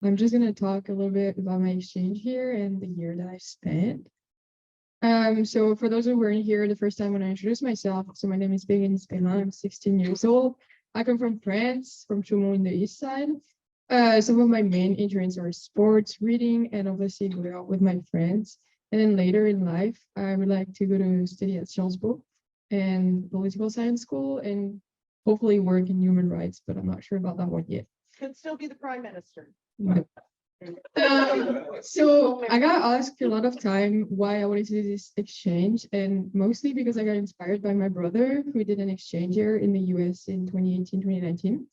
I'm just gonna talk a little bit about my exchange here and the year that I spent. So for those who weren't here the first time when I introduced myself, so my name is Bérénice Perrin, I'm 16 years old. I come from France, from Chaumount in the east side. Some of my main interests are sports, reading, and obviously going out with my friends. And then later in life, I would like to go to study at Chaumount and political science school and hopefully work in human rights, but I'm not sure about that one yet. Could still be the prime minister. No. So I got asked a lot of time why I wanted to do this exchange, and mostly because I got inspired by my brother who did an exchange year in the US in 2018, 2019.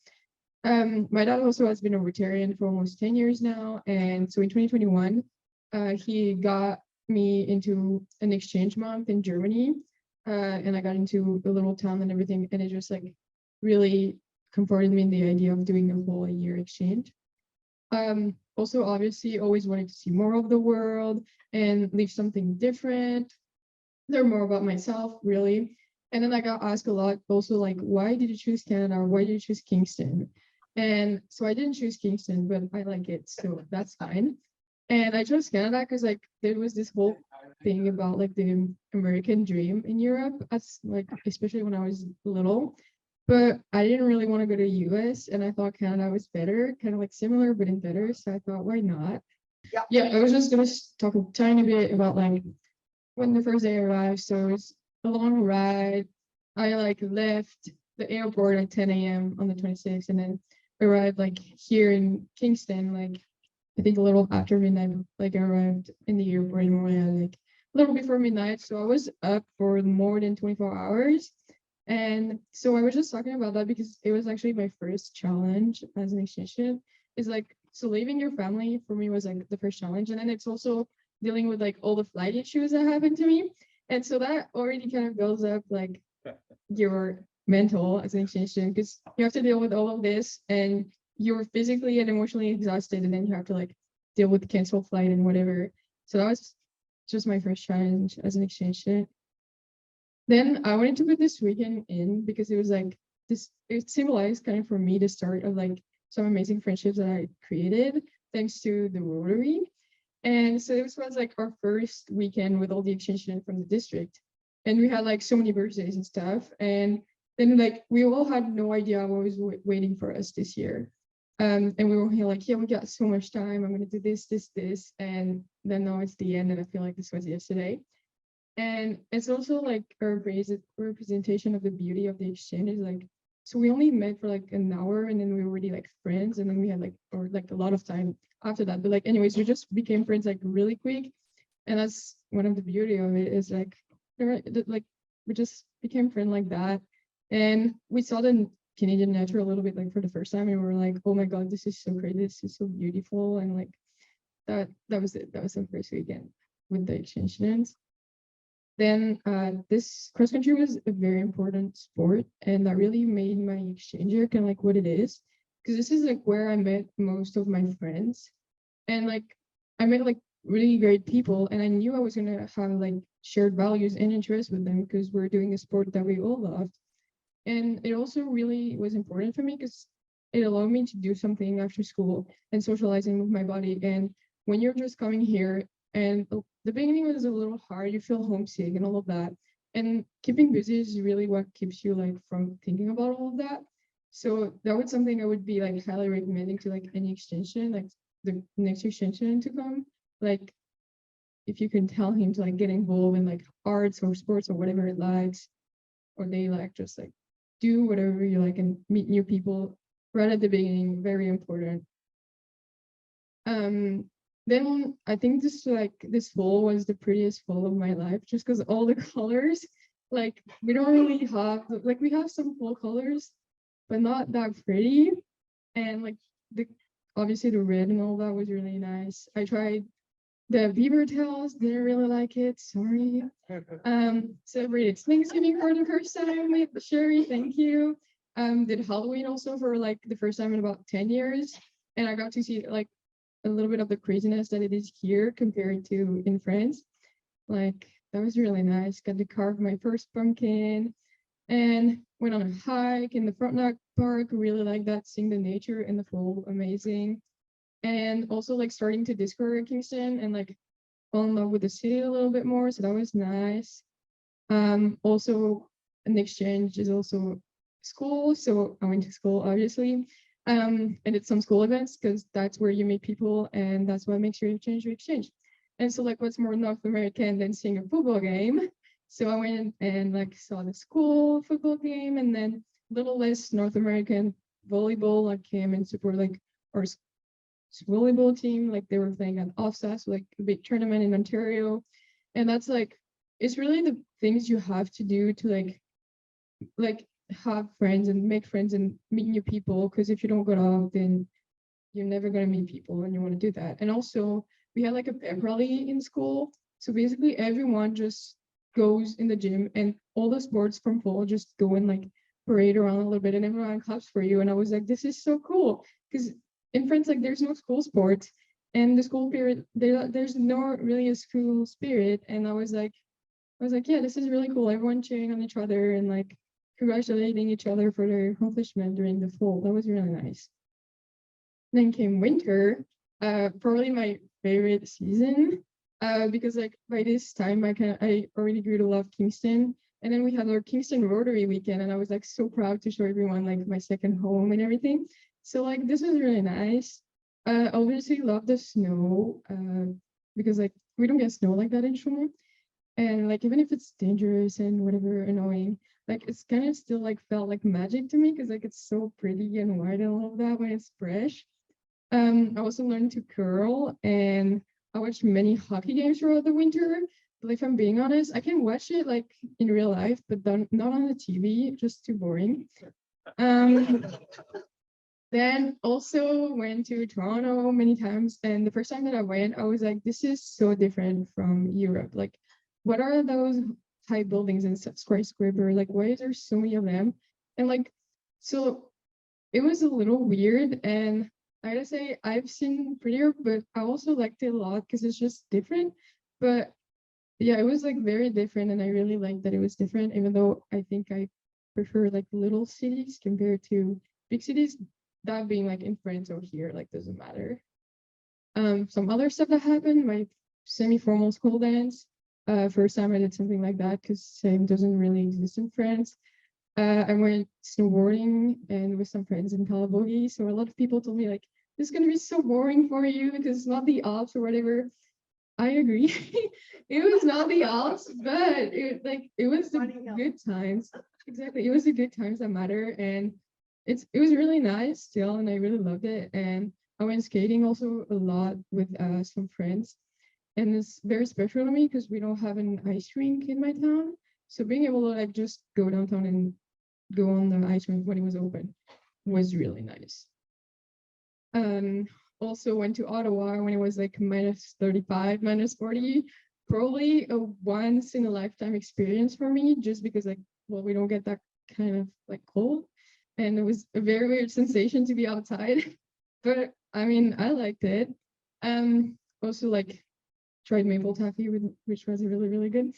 My dad also has been a Rotarian for almost 10 years now, and so in 2021, he got me into an exchange month in Germany, and I got into a little town and everything, and it just like really comforted me in the idea of doing a whole year exchange. Also, obviously, always wanted to see more of the world and leave something different, learn more about myself, really. And then I got asked a lot also, like, why did you choose Canada or why did you choose Kingston? And so I didn't choose Kingston, but I like it, so that's fine. And I chose Canada because like there was this whole thing about like the American dream in Europe, as like especially when I was little. But I didn't really want to go to US and I thought Canada was better, kind of like similar, but in better. So I thought, why not? Yeah, I was just gonna talk a tiny bit about like when the first day arrived. So it's a long ride. I like left the airport at 10 a.m. on the 26th and then arrived like here in Kingston, like I think a little after midnight, like I arrived in the airport in Montreal, like a little before midnight. So I was up for more than 24 hours. And so I was just talking about that because it was actually my first challenge as an exchange student. Is like, so leaving your family for me was like the first challenge. And then it's also dealing with like all the flight issues that happened to me. And so that already kind of builds up like your mental as an exchange student because you have to deal with all of this and you're physically and emotionally exhausted. And then you have to like deal with canceled flight and whatever. So that was just my first challenge as an exchange student. Then I wanted to put this weekend in because it was like this, it symbolized kind of for me the start of like some amazing friendships that I created thanks to the Rotary. And so this was like our first weekend with all the exchange students from the district. And we had like so many birthdays and stuff. And then like we all had no idea what was waiting for us this year. And we were here like, yeah, we got so much time. I'm gonna do this, this, this. And then now it's the end and I feel like this was yesterday. And it's also like a representation of the beauty of the exchange is like, so we only met for like an hour and then we were already like friends and then we had like, or like a lot of time after that. But like, anyways, we just became friends like really quick. And that's one of the beauty of it is like, like we just became friends like that. And we saw the Canadian nature a little bit like for the first time and we were like, oh my God, this is so great. This is so beautiful. And like that was it. That was the first weekend with the exchange students. Then this cross country was a very important sport and that really made my exchange year kind of like what it is because this is like where I met most of my friends and like I met like really great people and I knew I was gonna have like shared values and interests with them because we're doing a sport that we all loved. And it also really was important for me because it allowed me to do something after school and socializing with my body. And when you're just coming here and the beginning was a little hard, you feel homesick and all of that. And keeping busy is really what keeps you like from thinking about all of that. So that was something I would be like highly recommending to like any extension, like the next extension to come. Like if you can tell him to like get involved in like arts or sports or whatever it likes, or they like just like do whatever you like and meet new people right at the beginning, very important. Then I think this fall was the prettiest fall of my life just because all the colors, like we don't really have like we have some fall colors, but not that pretty. And like the obviously the red and all that was really nice. I tried the beaver tails, didn't really like it, sorry. Celebrated Thanksgiving for the first time with Sherry, thank you. Did Halloween also for like the first time in about 10 years. And I got to see like a little bit of the craziness that it is here compared to in France. Like that was really nice. Got to carve my first pumpkin and went on a hike in the Frontenac Park. Really like that, seeing the nature in the fall, amazing. and also like starting to discover Kingston and like fall in love with the city a little bit more. So that was nice. Also an exchange is also school. So I went to school, obviously. And did some school events because that's where you meet people and that's what makes your exchange. And so like what's more North American than seeing a football game? So I went and like saw the school football game and then a little less North American volleyball, like came and support like our volleyball team, like they were playing at OFSAS, like a big tournament in Ontario. And that's like, it's really the things you have to do to like have friends and make friends and meet new people. Because if you don't go out, then you're never gonna meet people and you want to do that. And also we had like a pep rally in school. So basically everyone just goes in the gym and all the sports from fall just go and like parade around a little bit and everyone claps for you. And I was like, this is so cool. Because in France, like there's no school sports and the school period, there's no really a school spirit. And I was like, yeah, this is really cool. Everyone cheering on each other and like congratulating each other for their accomplishment during the fall. That was really nice. Then came winter, probably my favorite season, because like by this time I already grew to love Kingston. And then we had our Kingston Rotary weekend, and I was like so proud to show everyone like my second home and everything. So like this was really nice. Obviously love the snow, because like we don't get snow like that in Chaumount. And like even if it's dangerous and whatever annoying, like it's kind of still like felt like magic to me because like it's so pretty and white and all of that when it's fresh. I also learned to curl and I watched many hockey games throughout the winter. But if I'm being honest, I can watch it like in real life, but not on the TV, just too boring. Um, then also went to Toronto many times, and the first time that I went, I was like, this is so different from Europe. Like, what are those high buildings and skyscraper? Like, why is there so many of them? And like, so it was a little weird, and I gotta say I've seen prettier, but I also liked it a lot because it's just different. But yeah, it was like very different, and I really liked that it was different, even though I think I prefer like little cities compared to big cities. That being like in France or here, like doesn't matter. Some other stuff that happened, my semi-formal school dance. First time I did something like that because same doesn't really exist in France. I went snowboarding and with some friends in Calabogie. So a lot of people told me like, this is gonna be so boring for you because it's not the Alps or whatever. I agree. It was not the Alps, but it was the good times. Exactly. It was the good times that matter. And it was really nice still, and I really loved it. And I went skating also a lot with some friends. And it's very special to me because we don't have an ice rink in my town. So being able to like just go downtown and go on the ice rink when it was open was really nice. Also went to Ottawa when it was like minus 35, minus 40. Probably a once in a lifetime experience for me, just because like, well, we don't get that kind of like cold. And it was a very weird sensation to be outside. But I mean, I liked it. Also like tried maple taffy, which was really, really good.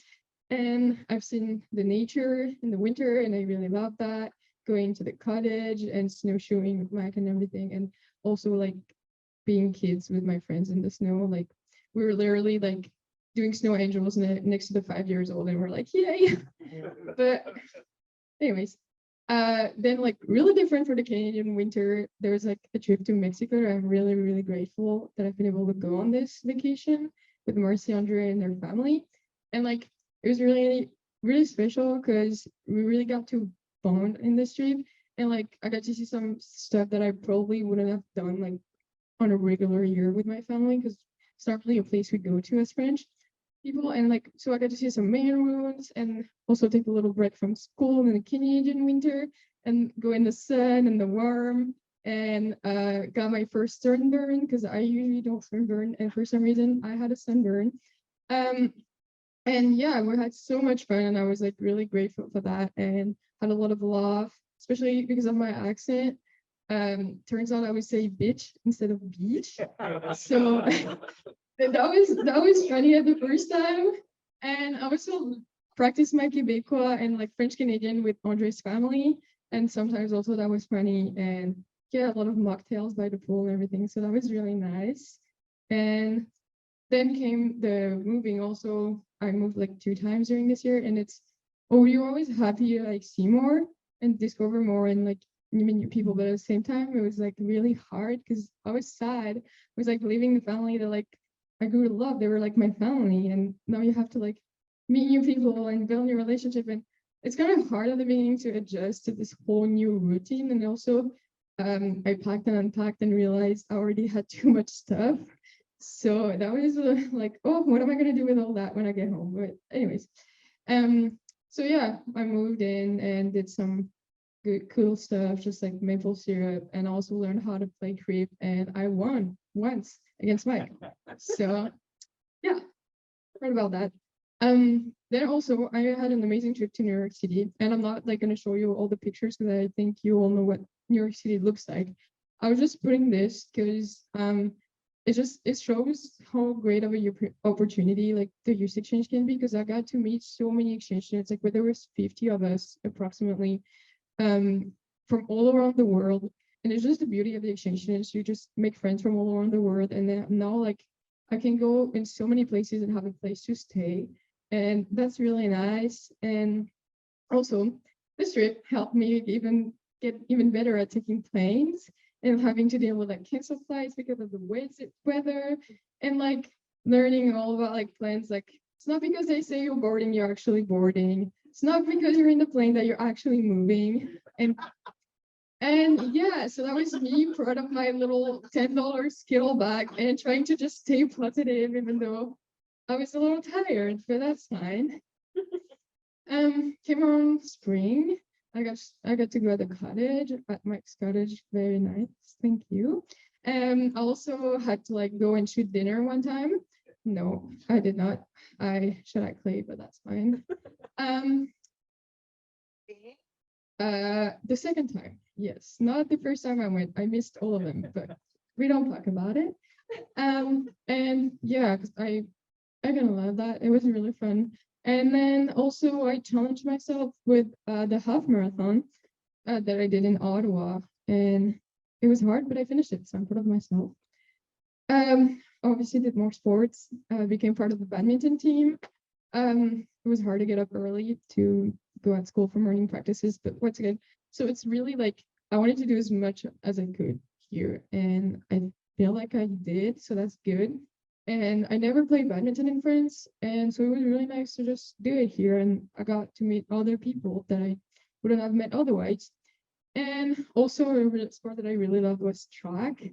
And I've seen the nature in the winter, and I really love that. Going to the cottage and snowshoeing with Mike and everything, and also like being kids with my friends in the snow. Like we were literally like doing snow angels next to the 5 years old, and we're like, yay! But anyways, then like really different for the Canadian winter. There was like a trip to Mexico that I'm really, really grateful that I've been able to go on this vacation with Marcy, Andre, and their family. And like it was really, really special because we really got to bond in this trip. And like I got to see some stuff that I probably wouldn't have done like on a regular year with my family because it's not really a place we go to as French people. And like so I got to see some main roads and also take a little break from school in the Canadian winter and go in the sun and the warm, and got my first sunburn because I usually don't sunburn, and for some reason I had a sunburn. And yeah, we had so much fun, and I was like really grateful for that, and had a lot of laugh, especially because of my accent. Turns out I would say bitch instead of beach. So that was funny at the first time. And I also practiced my Quebecois and like French Canadian with Andre's family. And sometimes also that was funny. And get a lot of mocktails by the pool and everything. So that was really nice. And then came the moving. Also, I moved like 2 times during this year, and you're always happy to like see more and discover more and like meet new people. But at the same time, it was like really hard because I was sad. It was like leaving the family that like I grew to love. They were like my family, and now you have to like meet new people and build new relationship. And it's kind of hard at the beginning to adjust to this whole new routine. And also, I packed and unpacked and realized I already had too much stuff. So that was like, oh, what am I gonna do with all that when I get home? But anyways, so yeah, I moved in and did some good, cool stuff, just like maple syrup, and also learned how to play creep. And I won once against Mike. So yeah, heard about that. Then also I had an amazing trip to New York City, and I'm not like gonna show you all the pictures because I think you all know what New York City looks like. I was just putting this because it shows how great of a opportunity like the youth exchange can be, because I got to meet so many exchange students, like where there was 50 of us approximately, from all around the world. And it's just the beauty of the exchange students. You just make friends from all around the world. And then now like I can go in so many places and have a place to stay. And that's really nice. And also this trip helped me get even better at taking planes and having to deal with like canceled flights because of the weather, and like learning all about like planes. Like it's not because they say you're boarding, you're actually boarding. It's not because you're in the plane that you're actually moving. And yeah, so that was me proud of my little $10 Skittle bag and trying to just stay positive even though I was a little tired, but that's fine. Came on spring. I got to go to the cottage at Mike's cottage. Very nice. Thank you. I also had to like go and shoot dinner one time. No, I did not. I shot at clay, but that's fine. The second time, yes, not the first time I went. I missed all of them, but we don't talk about it. And yeah, because I gonna love that. It was really fun. And then also I challenged myself with the half marathon that I did in Ottawa, and it was hard, but I finished it, so I'm proud of myself. Obviously did more sports, became part of the badminton team. It was hard to get up early to go at school for morning practices, but what's good. So it's really like I wanted to do as much as I could here, and I feel like I did, so that's good. And I never played badminton in France, and so it was really nice to just do it here, and I got to meet other people that I wouldn't have met otherwise. And also a sport that I really loved was track.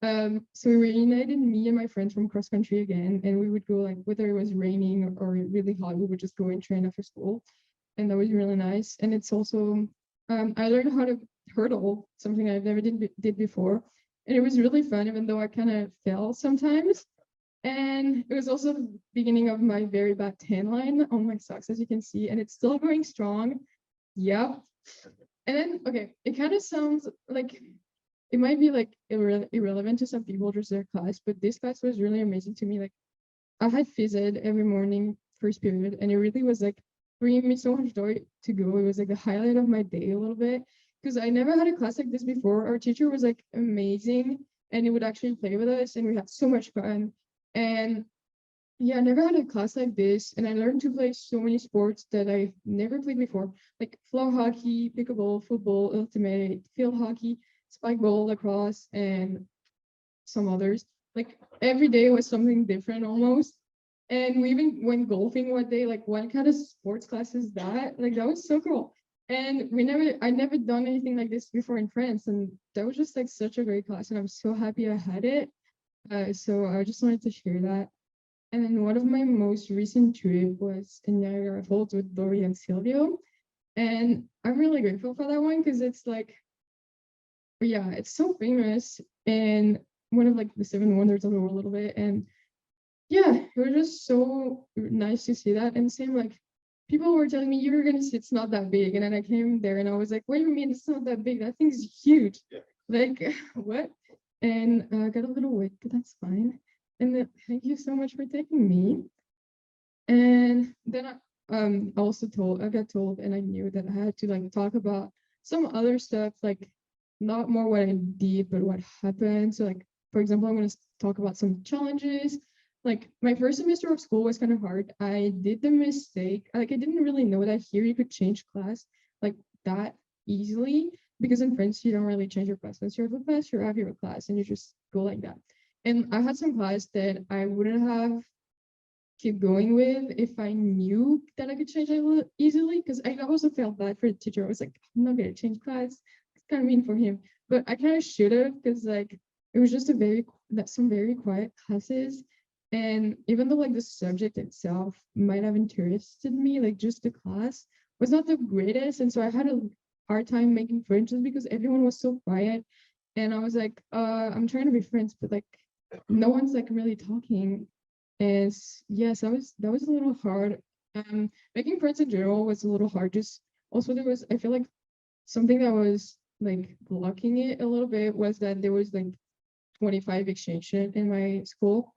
So we reunited me and my friends from cross country again, and we would go like whether it was raining or really hot, we would just go and train after school, and that was really nice. And it's also I learned how to hurdle, something I've never did before, and it was really fun, even though I kind of fell sometimes. And it was also the beginning of my very bad tan line on my socks, as you can see, and it's still going strong. Yep. And then, okay, it kind of sounds like it might be like irrelevant to some people, just their class, but this class was really amazing to me. Like I had phys ed every morning, first period, and it really was like bringing me so much joy to go. It was like the highlight of my day a little bit, because I never had a class like this before. Our teacher was like amazing, and he would actually play with us, and we had so much fun. And yeah, I never had a class like this, and I learned to play so many sports that I never played before, like floor hockey, pickleball, football, ultimate, field hockey, spike ball, lacrosse, and some others. Like every day was something different almost. And we even went golfing one day. Like what kind of sports class is that? Like that was so cool. And I never done anything like this before in France, and that was just like such a great class, and I'm so happy I had it. So I just wanted to share that. And then one of my most recent trip was in Niagara Falls with Lori and Silvio. And I'm really grateful for that one because it's like, yeah, it's so famous and one of like the seven wonders of the world a little bit. And yeah, it was just so nice to see that. And same like people were telling me you're gonna see it's not that big. And then I came there and I was like, what do you mean it's not that big? That thing's huge. Yeah. Like what? And I got a little wet, but that's fine. And then thank you so much for taking me. And then I also I got told, and I knew that I had to like talk about some other stuff, like not more what I did, but what happened. So like, for example, I'm going to talk about some challenges. Like my first semester of school was kind of hard. I did the mistake. Like I didn't really know that here you could change class like that easily, because in France you don't really change your class. Once you have a class, you have your class and you just go like that. And I had some class that I wouldn't have keep going with if I knew that I could change it easily, because I also felt bad for the teacher. I was like, I'm not gonna change class. It's kind of mean for him, but I kind of should have, because like it was just some very quiet classes, and even though like the subject itself might have interested me, like just the class was not the greatest, and so I had a hard time making friends just because everyone was so quiet, and I was like, I'm trying to be friends, but like no one's like really talking. And yes, that was a little hard. Making friends in general was a little hard. Just also there was, I feel like something that was like blocking it a little bit was that there was like 25 exchange students in my school,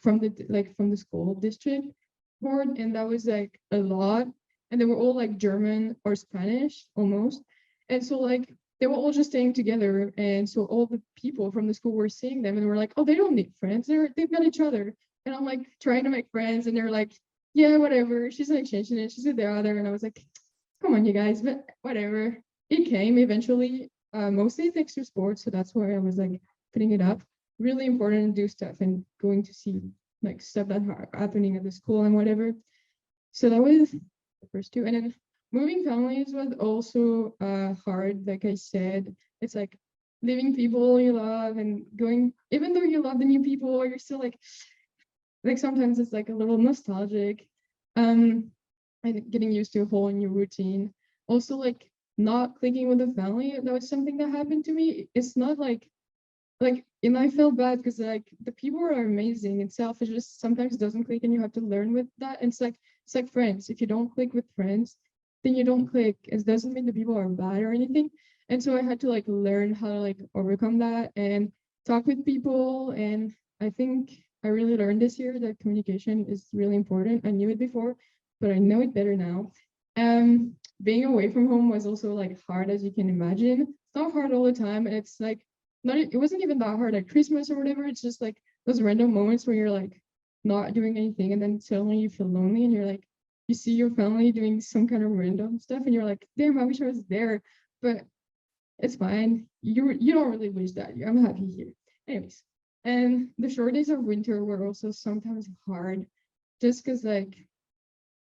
from the school district board, and that was like a lot. And they were all like German or Spanish almost. And so like they were all just staying together. And so all the people from the school were seeing them and were like, oh, they don't need friends. They've got each other. And I'm like trying to make friends, and they're like, yeah, whatever. She's an exchange student. She's with the other. And I was like, come on, you guys, but whatever. It came eventually, mostly thanks to sports. So that's why I was like putting it up. Really important to do stuff and going to see like stuff that are happening at the school and whatever. So that was the first two. And then moving families was also hard. Like I said, it's like leaving people you love and going, even though you love the new people, you're still like sometimes it's like a little nostalgic. And getting used to a whole new routine. Also like not clicking with the family. That was something that happened to me. It's not like and I felt bad because like the people are amazing itself. It just sometimes doesn't click and you have to learn with that. And it's like friends. If you don't click with friends, then you don't click. It doesn't mean the people are bad or anything. And so I had to like learn how to like overcome that and talk with people. And I think I really learned this year that communication is really important. I knew it before, but I know it better now. Being away from home was also like hard, as you can imagine. It's not hard all the time. And it's like not it wasn't even that hard at Christmas or whatever. It's just like those random moments where you're like not doing anything, and then suddenly you feel lonely, and you're like you see your family doing some kind of random stuff, and you're like, damn, I wish I was there. But it's fine. You don't really wish that. I'm happy here. Anyways, and the short days of winter were also sometimes hard, just because like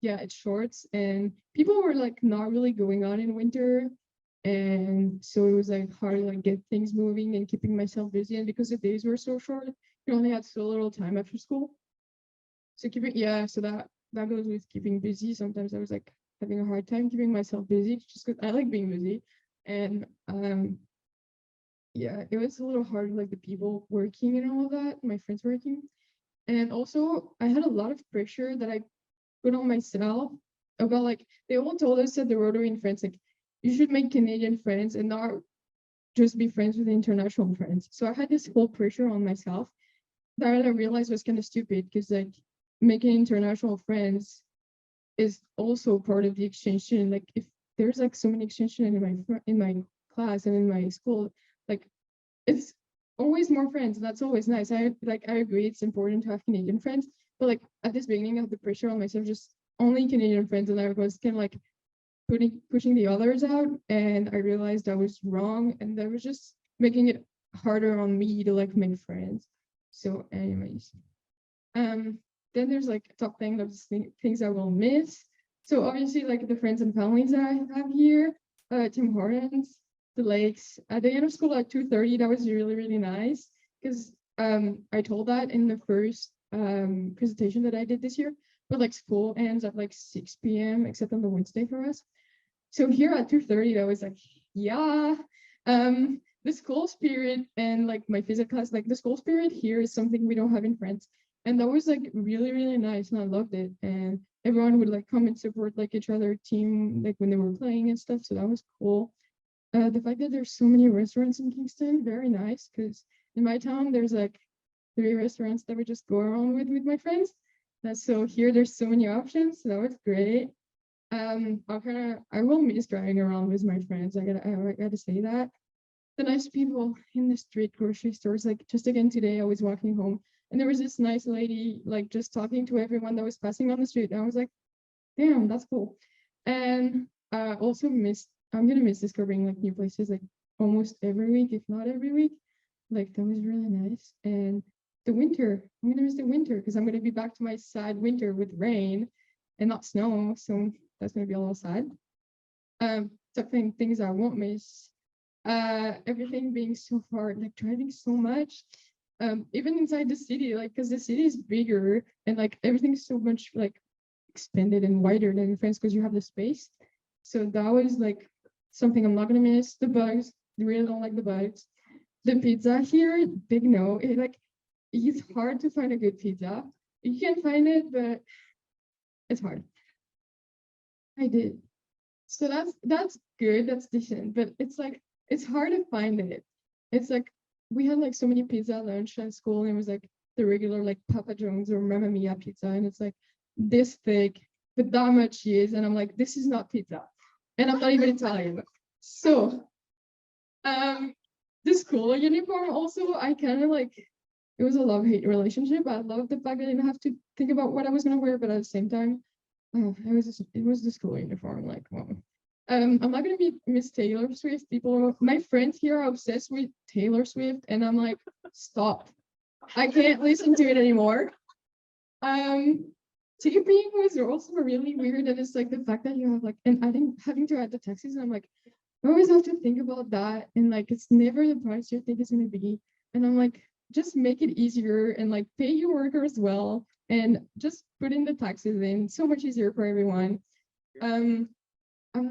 yeah, it's shorts and people were like not really going out in winter. And so it was like hard to like get things moving and keeping myself busy. And because the days were so short, you only had so little time after school. So so that goes with keeping busy. Sometimes I was like having a hard time keeping myself busy just because I like being busy. And yeah, it was a little hard, like the people working and all of that, my friends working. And also I had a lot of pressure that I put on myself about like they all told us at the Rotary in France, like you should make Canadian friends and not just be friends with international friends. So I had this whole pressure on myself that I realized was kind of stupid, because like making international friends is also part of the exchange student. Like if there's like so many exchange students in my class and in my school, like it's always more friends, and that's always nice. I agree it's important to have Canadian friends, but like at this beginning I had the pressure on myself just only Canadian friends, and I was kind of like pushing the others out, and I realized I was wrong, and that was just making it harder on me to like make friends. So anyways, then there's like a top thing of things I will miss. So obviously like the friends and families that I have here, Tim Hortons, the lakes. At the end of school at 2:30, that was really, really nice, because I told that in the first presentation that I did this year, but like school ends at like 6 p.m. except on the Wednesday for us. So here at 2:30, I was like, yeah, the school spirit and like my physics class, like the school spirit here is something we don't have in France. And that was like really, really nice, and I loved it. And everyone would like come and support like each other team, like when they were playing and stuff. So that was cool. The fact that there's so many restaurants in Kingston, very nice, because in my town there's like 3 restaurants that we just go around with my friends. So here there's so many options. So that was great. I will miss driving around with my friends. I gotta say that. the nice people in the street grocery stores. Like just again today, I was walking home and there was this nice lady like just talking to everyone that was passing on the street. And I was like, damn, that's cool. And also I'm gonna miss discovering like new places like almost every week, if not every week. Like that was really nice. And the winter, I'm gonna miss the winter because I'm gonna be back to my sad winter with rain and not snow. So that's gonna be a little sad. Something things I won't miss. Everything being so far, like driving so much. Even inside the city, like because the city is bigger and like everything's so much like expanded and wider than in France because you have the space. So that was like something I'm not gonna miss. The bugs, I really don't like the bugs. The pizza here, big no. It's hard to find a good pizza. You can find it, but it's hard. I did. So that's good, that's decent, but it's like it's hard to find it. It's like we had like so many pizza at lunch at school, and it was like the regular like Papa John's or Mamma Mia pizza, and it's like this thick with that much cheese, and I'm like, this is not pizza, and I'm not even Italian. So the school uniform also, I kind of like it was a love-hate relationship. I loved the fact that I didn't have to think about what I was gonna wear, but at the same time, oh, it was the school uniform. Like, well, I'm not gonna be Miss Taylor Swift. My friends here are obsessed with Taylor Swift, and I'm like, stop. I can't listen to it anymore. Tipping was also really weird, and it's like the fact that you have like, and adding having to add the taxes, and I'm like, I always have to think about that, and like it's never the price you think it's gonna be, and I'm like, just make it easier and like pay your workers well, and just put in the taxes in. So much easier for everyone. Um, I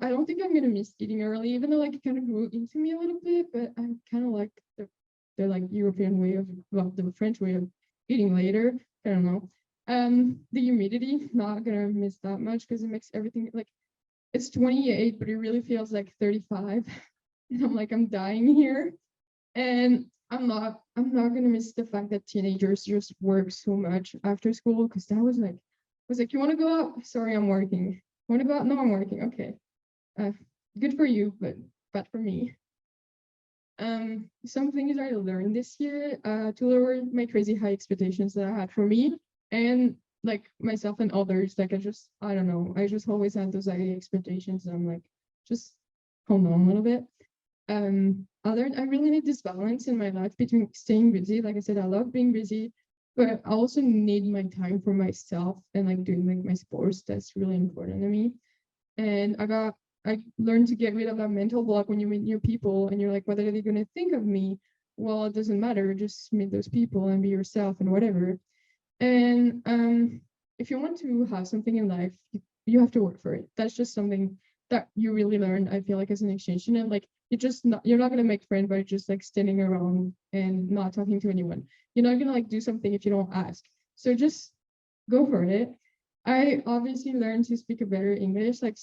don't think I'm gonna miss eating early, even though like it kind of grew into me a little bit, but I kind of like the like European way of, well, the French way of eating later. I don't know. The humidity, not gonna miss that much because it makes everything like it's 28, but it really feels like 35. And I'm like, I'm dying here. And I'm not gonna miss the fact that teenagers just work so much after school because that was like, you want to go out? Sorry, I'm working. Want to go out? No, I'm working. Okay. Good for you, but bad for me. Some things I learned this year to lower my crazy high expectations that I had for me and like myself and others. Like I don't know. I just always had those high expectations. And I'm like, just hold on a little bit. I really need this balance in my life between staying busy. Like I said, I love being busy, but I also need my time for myself and like doing like my sports. That's really important to me. And I learned to get rid of that mental block when you meet new people and you're like, what are they gonna think of me? Well, it doesn't matter, just meet those people and be yourself and whatever. And if you want to have something in life, you have to work for it. That's just something that you really learn, I feel like, as an exchange student. Like you're not gonna make friends by just like standing around and not talking to anyone. You're not gonna like do something if you don't ask. So just go for it. I obviously learned to speak a better English, like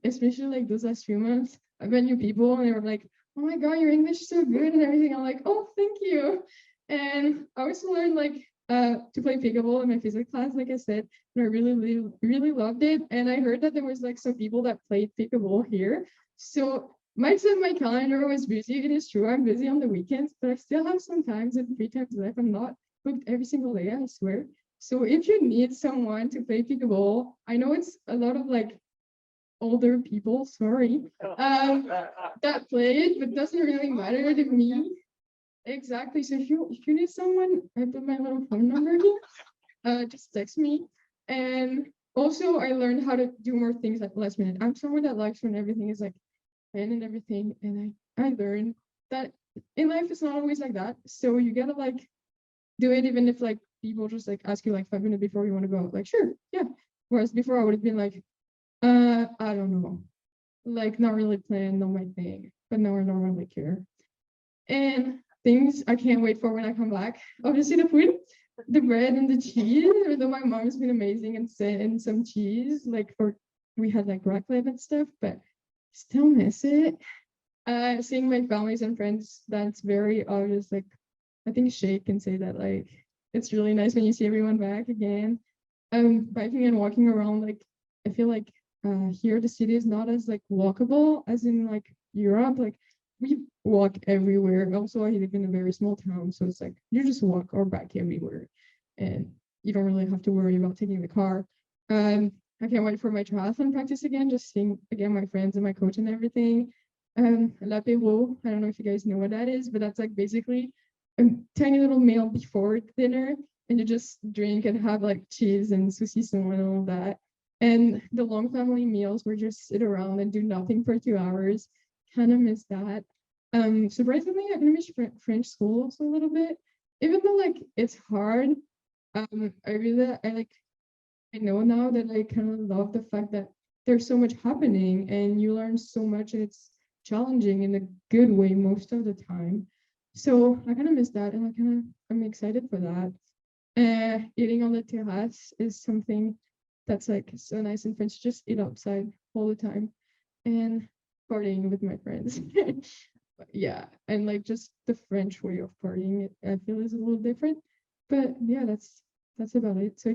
especially like those last few months. I met new people and they were like, oh my God, your English is so good and everything. I'm like, oh, thank you. And I also learned like to play pickleball in my physics class, like I said, and I really loved it. And I heard that there was like some people that played pickleball here. So might say my calendar was busy. It is true, I'm busy on the weekends, but I still have some times and free times left. I'm not booked every single day, I swear. So if you need someone to play pickleball, I know it's a lot of like older people, sorry, that play it, but doesn't really matter to me. Exactly. So if you need someone, I put my little phone number here. Just text me. And also I learned how to do more things at the last minute. I'm someone that likes when everything is like planned and everything. And I learned that in life it's not always like that. So you gotta like do it even if like people just like ask you like 5 minutes before you want to go. Like, sure, yeah. Whereas before I would have been like, I don't know. Like not really planned on my thing. But now I don't really care. And things I can't wait for when I come back. Obviously the food, the bread and the cheese, although my mom's been amazing and sent some cheese, like we had like raclette and stuff, but still miss it. Seeing my families and friends, that's very obvious. Like I think Shay can say that like it's really nice when you see everyone back again. Biking and walking around, like I feel like here the city is not as like walkable as in like Europe. Like we walk everywhere. Also, I live in a very small town, so it's like you just walk or bike everywhere, and you don't really have to worry about taking the car. I can't wait for my triathlon practice again, just seeing again my friends and my coach and everything. L'apéro, I don't know if you guys know what that is, but that's like basically a tiny little meal before dinner, and you just drink and have like cheese and saucisson and all that. And the long family meals where you just sit around and do nothing for 2 hours. Kind of miss that. Surprisingly, I kind of miss French school also a little bit, even though like it's hard. I know now that I kind of love the fact that there's so much happening and you learn so much and it's challenging in a good way most of the time. So I kind of miss that and I'm excited for that. Eating on the terrace is something that's like so nice in French. Just eat outside all the time and partying with my friends. Yeah, and like just the French way of partying, I feel is a little different. But yeah, that's about it. So